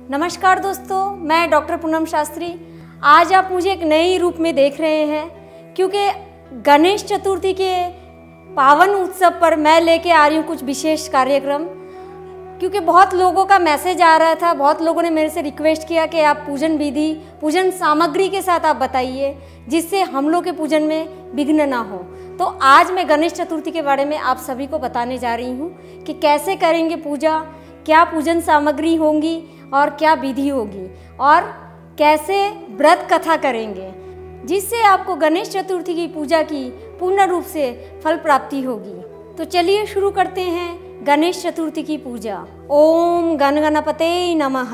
नमस्कार दोस्तों, मैं डॉक्टर पूनम शास्त्री। आज आप मुझे एक नई रूप में देख रहे हैं क्योंकि गणेश चतुर्थी के पावन उत्सव पर मैं लेके आ रही हूँ कुछ विशेष कार्यक्रम। क्योंकि बहुत लोगों का मैसेज आ रहा था, बहुत लोगों ने मेरे से रिक्वेस्ट किया कि आप पूजन विधि, पूजन सामग्री के साथ आप बताइए जिससे हम लोग के पूजन में विघ्न ना हो। तो आज मैं गणेश चतुर्थी के बारे में आप सभी को बताने जा रही हूँ कि कैसे करेंगे पूजा, क्या पूजन सामग्री होंगी और क्या विधि होगी और कैसे व्रत कथा करेंगे जिससे आपको गणेश चतुर्थी की पूजा की पूर्ण रूप से फल प्राप्ति होगी। तो चलिए शुरू करते हैं गणेश चतुर्थी की पूजा। ओम गण गणपते नमः।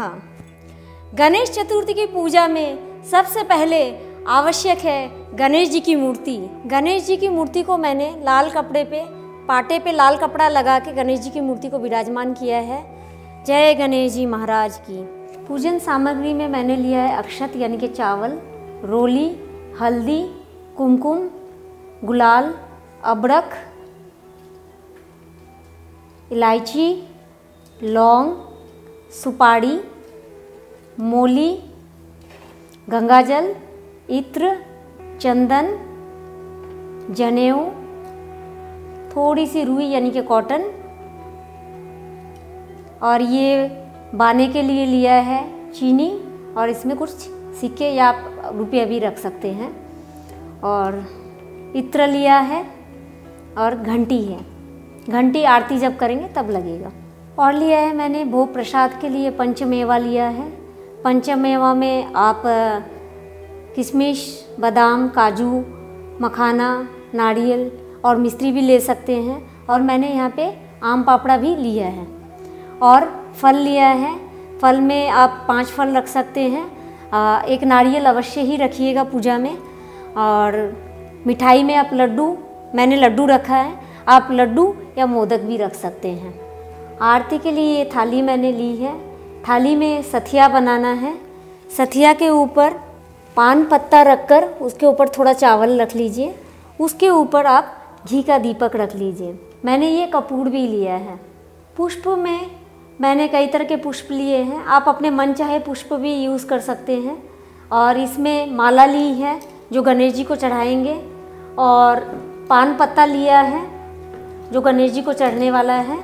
गणेश चतुर्थी की पूजा में सबसे पहले आवश्यक है गणेश जी की मूर्ति। गणेश जी की मूर्ति को मैंने लाल कपड़े पे, पाटे पे लाल कपड़ा लगा के गणेश जी की मूर्ति को विराजमान किया है। जय गणेश जी महाराज की। पूजन सामग्री में मैंने लिया है अक्षत यानी कि चावल, रोली, हल्दी, कुमकुम, गुलाल, अबरक, इलायची, लौंग, सुपारी, मोली, गंगाजल, इत्र, चंदन, जनेऊ, थोड़ी सी रुई यानी कि कॉटन, और ये बाने के लिए लिया है चीनी, और इसमें कुछ सिक्के या आप रुपये भी रख सकते हैं, और इत्र लिया है और घंटी है। घंटी आरती जब करेंगे तब लगेगा। और लिया है मैंने भोग प्रसाद के लिए पंचमेवा लिया है। पंचमेवा में आप किशमिश, बादाम, काजू, मखाना, नारियल और मिश्री भी ले सकते हैं। और मैंने यहाँ पे आम पापड़ा भी लिया है और फल लिया है। फल में आप 5 फल रख सकते हैं। एक नारियल अवश्य ही रखिएगा पूजा में। और मिठाई में आप लड्डू, मैंने लड्डू रखा है, आप लड्डू या मोदक भी रख सकते हैं। आरती के लिए ये थाली मैंने ली है। थाली में सथिया बनाना है। सथिया के ऊपर पान पत्ता रखकर उसके ऊपर थोड़ा चावल रख लीजिए। उसके ऊपर आप घी का दीपक रख लीजिए। मैंने ये कपूर भी लिया है। पुष्प में मैंने कई तरह के पुष्प लिए हैं, आप अपने मन चाहे पुष्प भी यूज़ कर सकते हैं। और इसमें माला ली है जो गणेश जी को चढ़ाएंगे, और पान पत्ता लिया है जो गणेश जी को चढ़ने वाला है,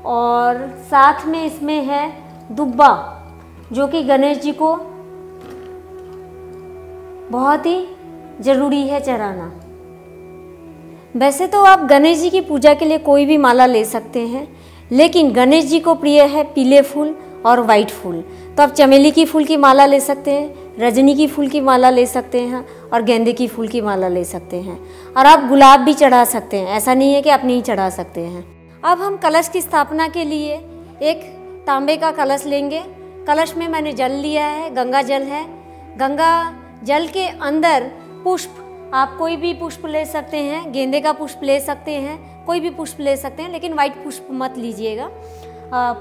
और साथ में इसमें है दुब्बा जो कि गणेश जी को बहुत ही ज़रूरी है चढ़ाना। वैसे तो आप गणेश जी की पूजा के लिए कोई भी माला ले सकते हैं, लेकिन गणेश जी को प्रिय है पीले फूल और वाइट फूल। तो आप चमेली की फूल की माला ले सकते हैं, रजनी की फूल की माला ले सकते हैं और गेंदे की फूल की माला ले सकते हैं। और आप गुलाब भी चढ़ा सकते हैं, ऐसा नहीं है कि आप नहीं चढ़ा सकते हैं। अब हम कलश की स्थापना के लिए एक तांबे का कलश लेंगे। कलश में मैंने जल लिया है, गंगा जल है। गंगा जल के अंदर पुष्प, आप कोई भी पुष्प ले सकते हैं, गेंदे का पुष्प ले सकते हैं, कोई भी पुष्प ले सकते हैं, लेकिन वाइट पुष्प मत लीजिएगा।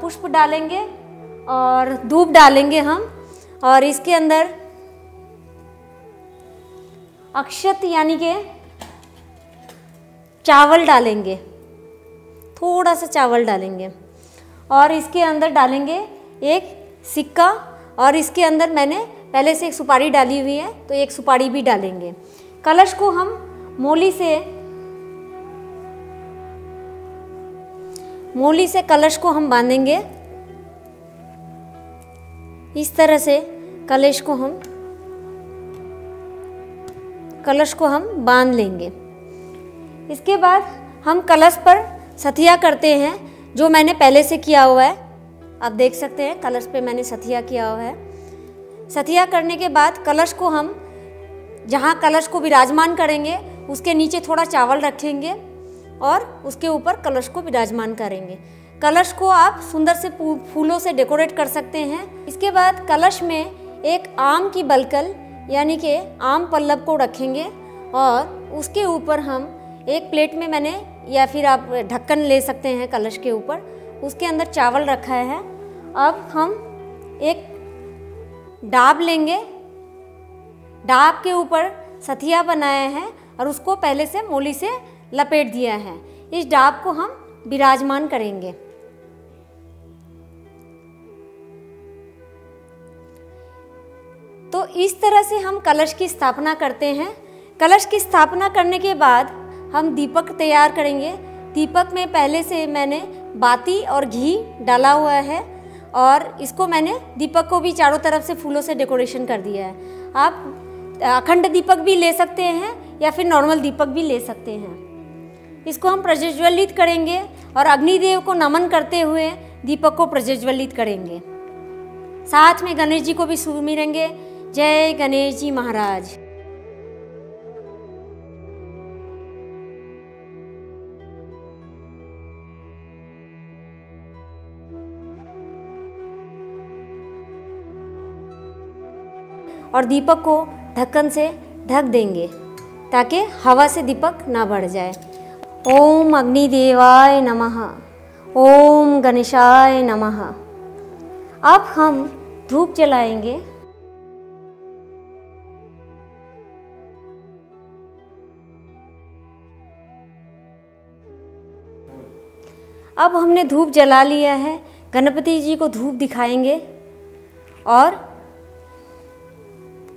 पुष्प डालेंगे और धूप डालेंगे हम, और इसके अंदर अक्षत यानी के चावल डालेंगे, थोड़ा सा चावल डालेंगे, और इसके अंदर डालेंगे एक सिक्का, और इसके अंदर मैंने पहले से एक सुपारी डाली हुई है तो एक सुपारी भी डालेंगे। कलश को हम मोली से कलश को हम बांधेंगे। इस तरह से कलश को हम बांध लेंगे। इसके बाद हम कलश पर सथिया करते हैं जो मैंने पहले से किया हुआ है। आप देख सकते हैं कलश पे मैंने सथिया किया हुआ है। सथिया करने के बाद कलश को हम जहाँ कलश को विराजमान करेंगे उसके नीचे थोड़ा चावल रखेंगे और उसके ऊपर कलश को विराजमान करेंगे। कलश को आप सुंदर से फूलों से डेकोरेट कर सकते हैं। इसके बाद कलश में एक आम की बलकल यानी कि आम पल्लव को रखेंगे, और उसके ऊपर हम एक प्लेट में मैंने, या फिर आप ढक्कन ले सकते हैं कलश के ऊपर, उसके अंदर चावल रखा है। अब हम एक डाब लेंगे, डाब के ऊपर सथिया बनाया है और उसको पहले से मोली से लपेट दिया है। इस डाब को हम विराजमान करेंगे। इस तरह से हम कलश की स्थापना करते हैं। कलश की स्थापना करने के बाद हम दीपक तैयार करेंगे। दीपक में पहले से मैंने बाती और घी डाला हुआ है और इसको मैंने दीपक को भी चारों तरफ से फूलों से डेकोरेशन कर दिया है। आप अखंड दीपक भी ले सकते हैं या फिर नॉर्मल दीपक भी ले सकते हैं। इसको हम प्रज्वलित करेंगे और अग्निदेव को नमन करते हुए दीपक को प्रज्वलित करेंगे। साथ में गणेश जी को भी सुमिरेंगे, जय गणेश जी महाराज। और दीपक को ढक्कन से ढक देंगे ताकि हवा से दीपक ना बढ़ जाए। ओम अग्निदेवाय नमः, ओम गणेशाय नमः। अब हम धूप जलाएंगे। अब हमने धूप जला लिया है। गणपति जी को धूप दिखाएंगे और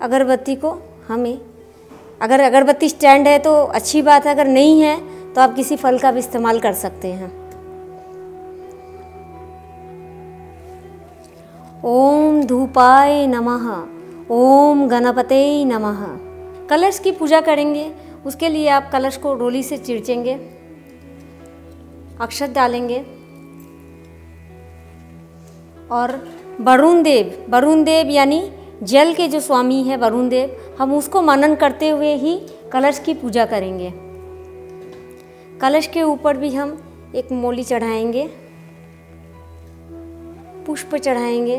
अगरबत्ती को हमें, अगर अगरबत्ती स्टैंड है तो अच्छी बात है, अगर नहीं है तो आप किसी फल का भी इस्तेमाल कर सकते हैं। ओम धूपाय नमः, ओम गणपते नमः। कलश की पूजा करेंगे, उसके लिए आप कलश को रोली से चिरचेंगे, अक्षत डालेंगे और वरुण देव यानी जल के जो स्वामी है वरुण देव, हम उसको मनन करते हुए ही कलश की पूजा करेंगे। कलश के ऊपर भी हम एक मोली चढ़ाएंगे, पुष्प चढ़ाएंगे,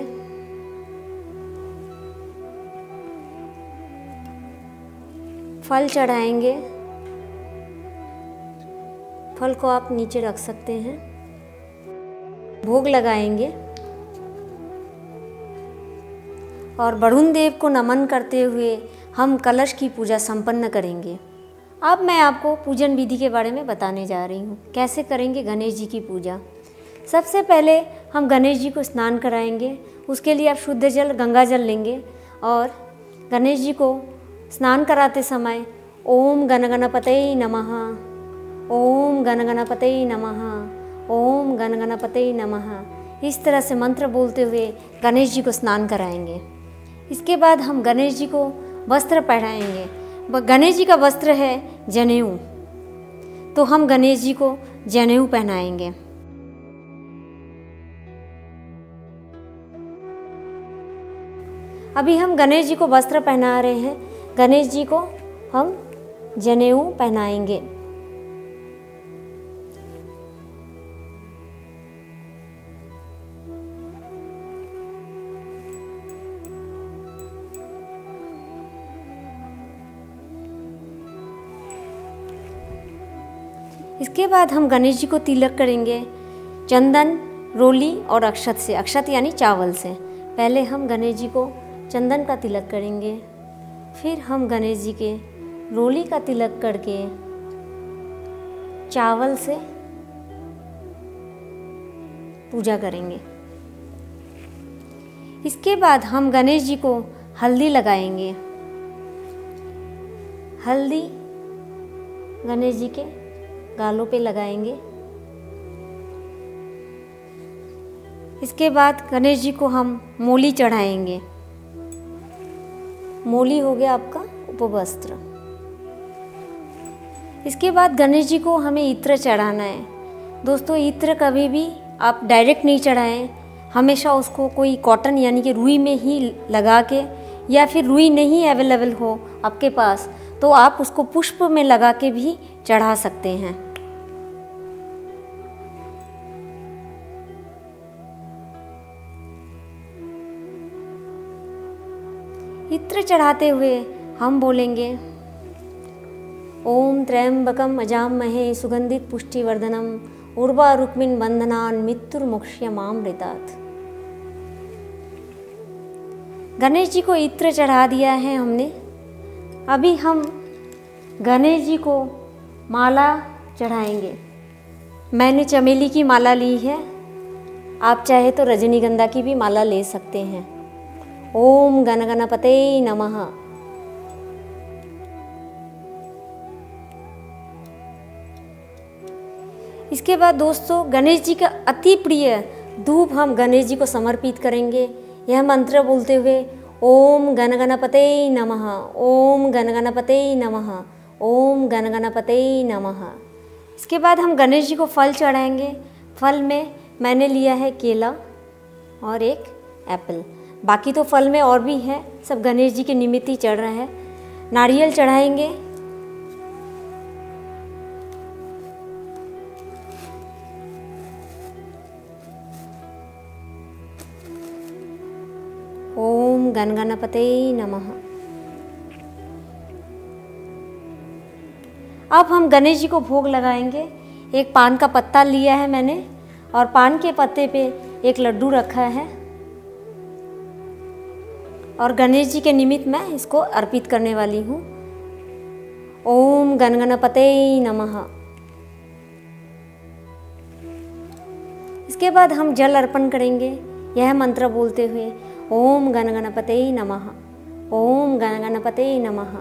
फल चढ़ाएंगे। फल को आप नीचे रख सकते हैं, भोग लगाएंगे और वरुण देव को नमन करते हुए हम कलश की पूजा संपन्न करेंगे। अब मैं आपको पूजन विधि के बारे में बताने जा रही हूँ, कैसे करेंगे गणेश जी की पूजा। सबसे पहले हम गणेश जी को स्नान कराएंगे। उसके लिए आप शुद्ध जल गंगा जल लेंगे और गणेश जी को स्नान कराते समय ओम गण गणपतये नमः, ओम गण गणपतये नमः, ओम गण गणपतये नमः, इस तरह से मंत्र बोलते हुए गणेश जी को स्नान कराएंगे। इसके बाद हम गणेश जी को वस्त्र पहनाएंगे। गणेश जी का वस्त्र है जनेऊ, तो हम गणेश जी को जनेऊ पहनाएंगे। अभी हम गणेश जी को वस्त्र पहना रहे हैं, गणेश जी को हम जनेऊ पहनाएंगे। इसके बाद हम गणेश जी को तिलक करेंगे चंदन, रोली और अक्षत से। अक्षत यानी चावल से। पहले हम गणेश जी को चंदन का तिलक करेंगे, फिर हम गणेश जी के रोली का तिलक करके चावल से पूजा करेंगे। इसके बाद हम गणेश जी को हल्दी लगाएंगे। हल्दी गणेश जी के गालों पे लगाएंगे। इसके बाद गणेश जी को हम मोली चढ़ाएंगे। मोली हो गया आपका उपवस्त्र। इसके बाद गणेश जी को हमें इत्र चढ़ाना है। दोस्तों, इत्र कभी भी आप डायरेक्ट नहीं चढ़ाएं, हमेशा उसको कोई कॉटन यानी कि रुई में ही लगा के, या फिर रुई नहीं अवेलेबल हो आपके पास तो आप उसको पुष्प में लगा के भी चढ़ा सकते हैं। इत्र चढ़ाते हुए हम बोलेंगे ओम त्र्यंबकम अजामहे सुगंधित पुष्टिवर्धनम उर्वा रुक्मिन बंधनान मृत्युर्मोक्ष्यमामृतात्। गणेश जी को इत्र चढ़ा दिया है हमने। अभी हम गणेश जी को माला चढ़ाएंगे। मैंने चमेली की माला ली है, आप चाहे तो रजनीगंधा की भी माला ले सकते हैं। ओम गण गणपते नमः। इसके बाद दोस्तों गणेश जी का अति प्रिय धूप हम गणेश जी को समर्पित करेंगे। यह मंत्र बोलते हुए ओम गण गणपते नमः, ओम गण गणपते नमः, ओम गण गणपते नमः। इसके बाद हम गणेश जी को फल चढ़ाएंगे। फल में मैंने लिया है केला और एक एप्पल। बाकी तो फल में और भी है, सब गणेश जी के निमित्त ही चढ़ रहा है। नारियल चढ़ाएंगे। ओम गण गणपते नमः। अब हम गणेश जी को भोग लगाएंगे। एक पान का पत्ता लिया है मैंने और पान के पत्ते पे एक लड्डू रखा है और गणेश जी के निमित्त मैं इसको अर्पित करने वाली हूँ। ओम गण गणपते नमः। इसके बाद हम जल अर्पण करेंगे यह मंत्र बोलते हुए ओम गण गणपते नमः, ओम गण गणपते नमः,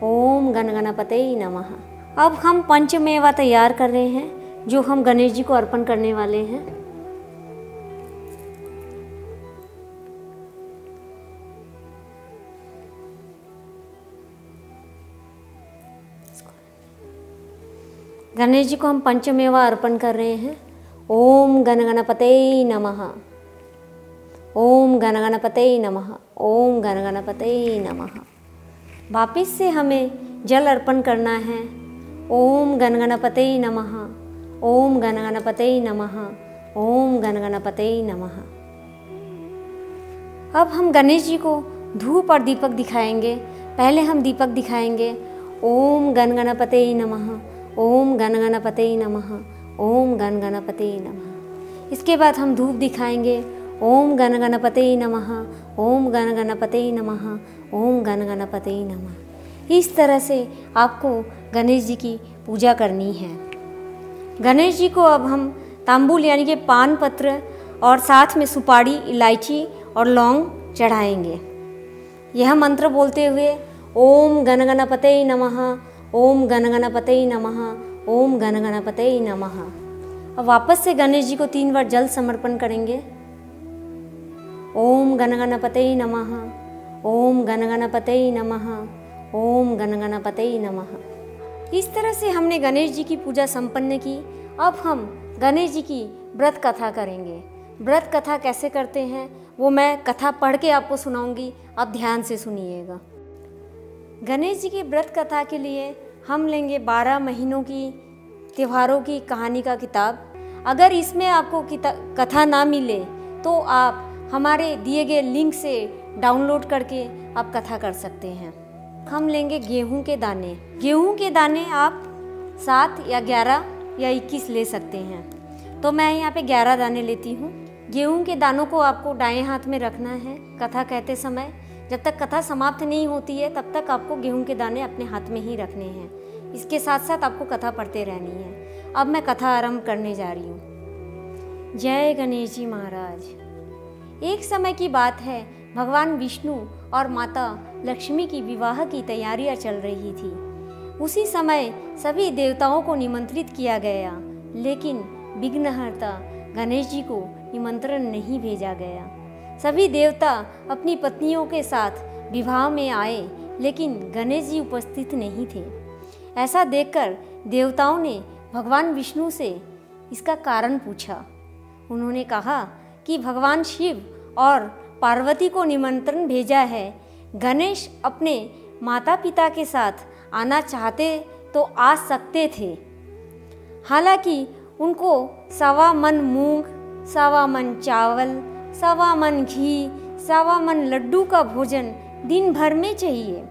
ओम गण गणपते नमः। अब हम पंचमेवा तैयार कर रहे हैं जो हम गणेश जी को अर्पण करने वाले हैं। गणेश जी को हम पंचमेवा अर्पण कर रहे हैं। ओम गण गणपते नमः, ओम गण गणपते नमः, ओम गण गणपते नमः। वापिस से हमें जल अर्पण करना है। ओम गण गणपते नमः, ओम गण गणपते नमः, ओम गण गणपते नमः। अब हम गणेश जी को धूप और दीपक दिखाएंगे। पहले हम दीपक दिखाएंगे। ओम गण गणपते नमः, ओम गण गणपते नमः, ओम गण गणपते नमः। इसके बाद हम धूप दिखाएंगे। ओम गण गणपते नमः, ओम गण गणपते नमः, ओम गण गणपते नमः। इस तरह से आपको गणेश जी की पूजा करनी है। गणेश जी को अब हम तांबूल यानी कि पान पत्र और साथ में सुपारी, इलायची और लौंग चढ़ाएंगे। यह मंत्र बोलते हुए ओम गण गणपते नमः, ओम गण गणपते नमः, ओम गण गणपते नमः। अब वापस से गणेश जी को 3 बार जल समर्पण करेंगे। ओम गण गणपते नमः, ओम गण गणपते नमः, ओम गण गणपते नमः। इस तरह से हमने गणेश जी की पूजा संपन्न की। अब हम गणेश जी की व्रत कथा करेंगे। व्रत कथा कैसे करते हैं वो मैं कथा पढ़ के आपको सुनाऊंगी, आप ध्यान से सुनिएगा। गणेश जी की व्रत कथा के लिए हम लेंगे 12 महीनों की त्योहारों की कहानी का किताब। अगर इसमें आपको कथा ना मिले तो आप हमारे दिए गए लिंक से डाउनलोड करके आप कथा कर सकते हैं। हम लेंगे गेहूं के दाने। गेहूं के दाने आप 7 या 11 या 21 ले सकते हैं। तो मैं यहाँ पे 11 दाने लेती हूँ। गेहूं के दानों को आपको दाएं हाथ में रखना है कथा कहते समय। जब तक कथा समाप्त नहीं होती है तब तक आपको गेहूं के दाने अपने हाथ में ही रखने हैं। इसके साथ साथ आपको कथा पढ़ते रहनी है। अब मैं कथा आरंभ करने जा रही हूँ। जय गणेश जी महाराज। एक समय की बात है, भगवान विष्णु और माता लक्ष्मी की विवाह की तैयारियां चल रही थी। उसी समय सभी देवताओं को निमंत्रित किया गया, लेकिन विघ्नहर्ता गणेश जी को निमंत्रण नहीं भेजा गया। सभी देवता अपनी पत्नियों के साथ विवाह में आए, लेकिन गणेश जी उपस्थित नहीं थे। ऐसा देखकर देवताओं ने भगवान विष्णु से इसका कारण पूछा। उन्होंने कहा कि भगवान शिव और पार्वती को निमंत्रण भेजा है। गणेश अपने माता पिता के साथ आना चाहते तो आ सकते थे। हालांकि उनको 1.25 मन मूंग, 1.25 मन चावल, 1.25 मन घी, 1.25 मन लड्डू का भोजन दिन भर में चाहिए।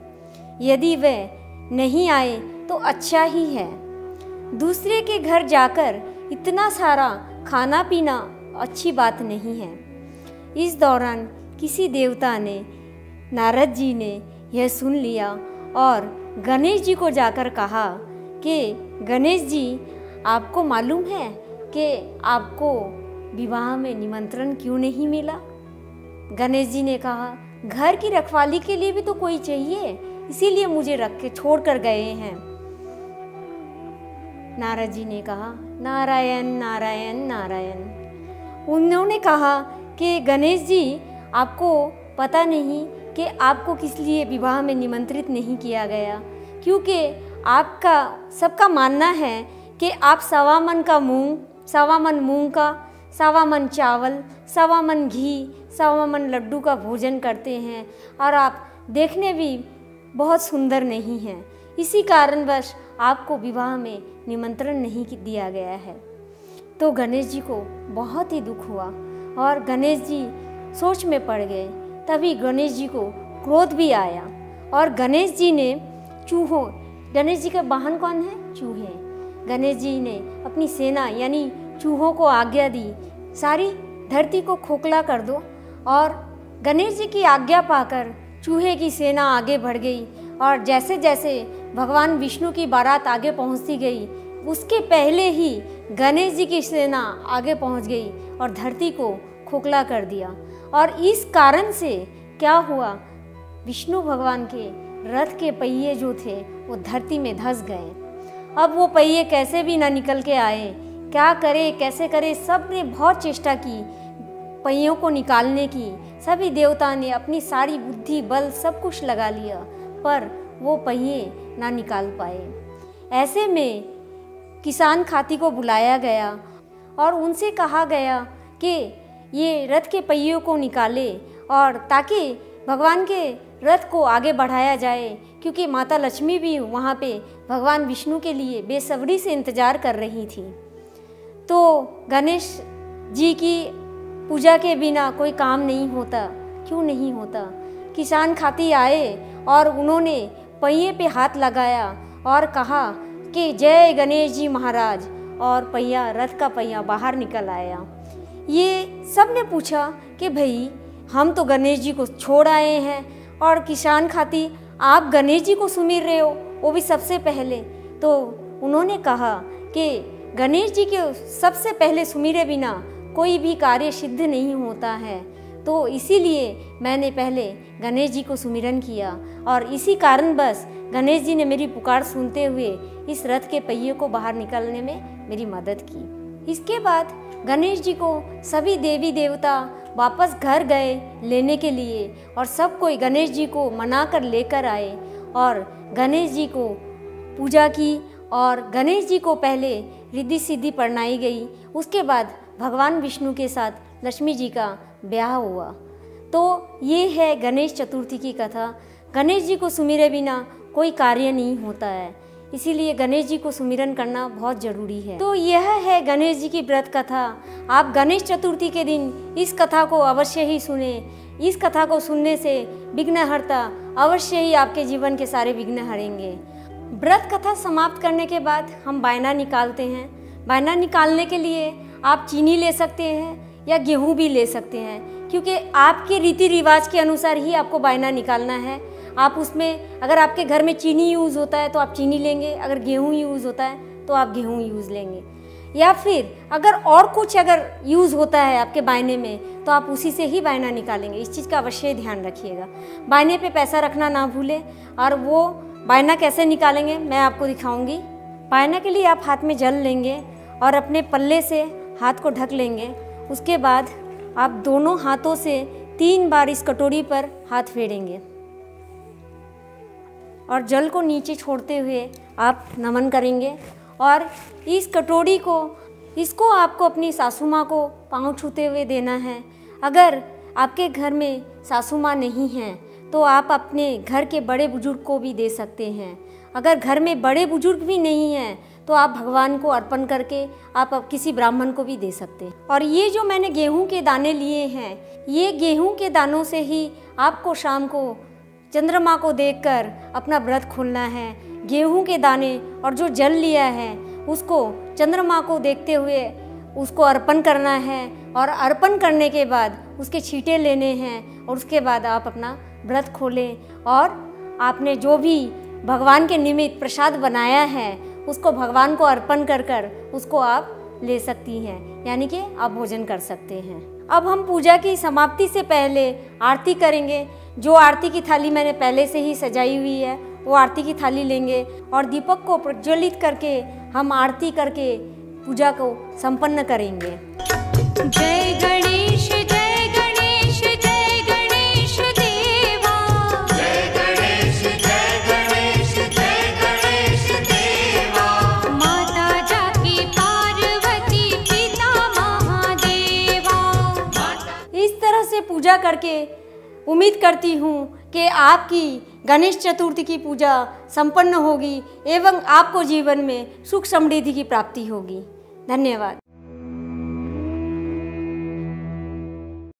यदि वे नहीं आए तो अच्छा ही है। दूसरे के घर जाकर इतना सारा खाना पीना अच्छी बात नहीं है। इस दौरान किसी देवता ने, नारद जी ने यह सुन लिया और गणेश जी को जाकर कहा कि गणेश जी, आपको मालूम है कि आपको विवाह में निमंत्रण क्यों नहीं मिला? गणेश जी ने कहा, घर की रखवाली के लिए भी तो कोई चाहिए, इसीलिए मुझे रख के छोड़ कर गए हैं। नारद जी ने कहा, नारायण नारायण नारायण। उन्होंने कहा कि गणेश जी, आपको पता नहीं कि आपको किस लिए विवाह में निमंत्रित नहीं किया गया, क्योंकि आपका सबका मानना है कि आप 1.25 मन का मूंग, 1.25 मन मूंग का, 1.25 मन चावल, 1.25 मन घी, 1.25 मन लड्डू का भोजन करते हैं और आप देखने भी बहुत सुंदर नहीं हैं। इसी कारणवश आपको विवाह में निमंत्रण नहीं दिया गया है। तो गणेश जी को बहुत ही दुख हुआ और गणेश जी सोच में पड़ गए। तभी गणेश जी को क्रोध भी आया और गणेश जी ने चूहों, गणेश जी का वाहन कौन है? चूहे। गणेश जी ने अपनी सेना यानी चूहों को आज्ञा दी, सारी धरती को खोखला कर दो। और गणेश जी की आज्ञा पाकर चूहे की सेना आगे बढ़ गई और जैसे जैसे भगवान विष्णु की बारात आगे पहुंचती गई, उसके पहले ही गणेश जी की सेना आगे पहुंच गई और धरती को खोखला कर दिया। और इस कारण से क्या हुआ, विष्णु भगवान के रथ के पहिए जो थे वो धरती में धंस गए। अब वो पहिए कैसे भी ना निकल के आए, क्या करे कैसे करे, सब ने बहुत चेष्टा की पहियों को निकालने की। सभी देवता ने अपनी सारी बुद्धि बल सब कुछ लगा लिया, पर वो पहिए ना निकाल पाए। ऐसे में किसान खाती को बुलाया गया और उनसे कहा गया कि ये रथ के पहियों को निकाले और ताकि भगवान के रथ को आगे बढ़ाया जाए, क्योंकि माता लक्ष्मी भी वहाँ पे भगवान विष्णु के लिए बेसब्री से इंतज़ार कर रही थी। तो गणेश जी की पूजा के बिना कोई काम नहीं होता। क्यों नहीं होता? किसान खाती आए और उन्होंने पहिए पे हाथ लगाया और कहा कि जय गणेश जी महाराज, और पहिया, रथ का पहिया बाहर निकल आया। ये सब ने पूछा कि भाई हम तो गणेश जी को छोड़ आए हैं और किसान खाती आप गणेश जी को सुमिर रहे हो, वो भी सबसे पहले। तो उन्होंने कहा कि गणेश जी के सबसे पहले सुमिरे बिना कोई भी कार्य सिद्ध नहीं होता है, तो इसीलिए मैंने पहले गणेश जी को सुमिरन किया और इसी कारण बस गणेश जी ने मेरी पुकार सुनते हुए इस रथ के पहिए को बाहर निकालने में मेरी मदद की। इसके बाद गणेश जी को सभी देवी देवता वापस घर गए लेने के लिए और सब कोई गणेश जी को मनाकर लेकर आए और गणेश जी को पूजा की और गणेश जी को पहले रिद्धि सिद्धि पढ़नाई गई। उसके बाद भगवान विष्णु के साथ लक्ष्मी जी का ब्याह हुआ। तो ये है गणेश चतुर्थी की कथा। गणेश जी को सुमिरे बिना कोई कार्य नहीं होता है, इसीलिए गणेश जी को सुमिरन करना बहुत ज़रूरी है। तो यह है गणेश जी की व्रत कथा। आप गणेश चतुर्थी के दिन इस कथा को अवश्य ही सुने। इस कथा को सुनने से विघ्नहर्ता अवश्य ही आपके जीवन के सारे विघ्न हरेंगे। व्रत कथा समाप्त करने के बाद हम बायना निकालते हैं। बायना निकालने के लिए आप चीनी ले सकते हैं या गेहूँ भी ले सकते हैं, क्योंकि आपके रीति रिवाज के अनुसार ही आपको बायना निकालना है। आप उसमें अगर आपके घर में चीनी यूज़ होता है तो आप चीनी लेंगे, अगर गेहूँ यूज़ होता है तो आप गेहूँ यूज़ लेंगे, या फिर अगर और कुछ अगर यूज़ होता है आपके बायने में तो आप उसी से ही बायना निकालेंगे। इस चीज़ का अवश्य ध्यान रखिएगा। बायने पे पैसा रखना ना भूलें। और वो बायना कैसे निकालेंगे मैं आपको दिखाऊंगी। बायना के लिए आप हाथ में जल लेंगे और अपने पल्ले से हाथ को ढक लेंगे। उसके बाद आप दोनों हाथों से 3 बार इस कटोरी पर हाथ फेरेंगे और जल को नीचे छोड़ते हुए आप नमन करेंगे। और इस कटोरी को, इसको आपको अपनी सासू माँ को पाँव छूते हुए देना है। अगर आपके घर में सासू माँ नहीं हैं तो आप अपने घर के बड़े बुजुर्ग को भी दे सकते हैं। अगर घर में बड़े बुजुर्ग भी नहीं हैं तो आप भगवान को अर्पण करके आप किसी ब्राह्मण को भी दे सकते हैं। और ये जो मैंने गेहूं के दाने लिए हैं, ये गेहूं के दानों से ही आपको शाम को चंद्रमा को देखकर अपना व्रत खोलना है। गेहूं के दाने और जो जल लिया है उसको चंद्रमा को देखते हुए उसको अर्पण करना है और अर्पण करने के बाद उसके छींटे लेने हैं और उसके बाद आप अपना व्रत खोलें। और आपने जो भी भगवान के निमित्त प्रसाद बनाया है उसको भगवान को अर्पण कर कर उसको आप ले सकती हैं, यानी कि आप भोजन कर सकते हैं। अब हम पूजा की समाप्ति से पहले आरती करेंगे। जो आरती की थाली मैंने पहले से ही सजाई हुई है वो आरती की थाली लेंगे और दीपक को प्रज्वलित करके हम आरती करके पूजा को संपन्न करेंगे। जय गणेश जय गणेश जय गणेश देवा, जय गणेश जय गणेश जय गणेश देवा। माता जाकी पार्वती पिता महादेवा। इस तरह से पूजा करके उम्मीद करती हूँ कि आपकी गणेश चतुर्थी की पूजा संपन्न होगी एवं आपको जीवन में सुख समृद्धि की प्राप्ति होगी। धन्यवाद।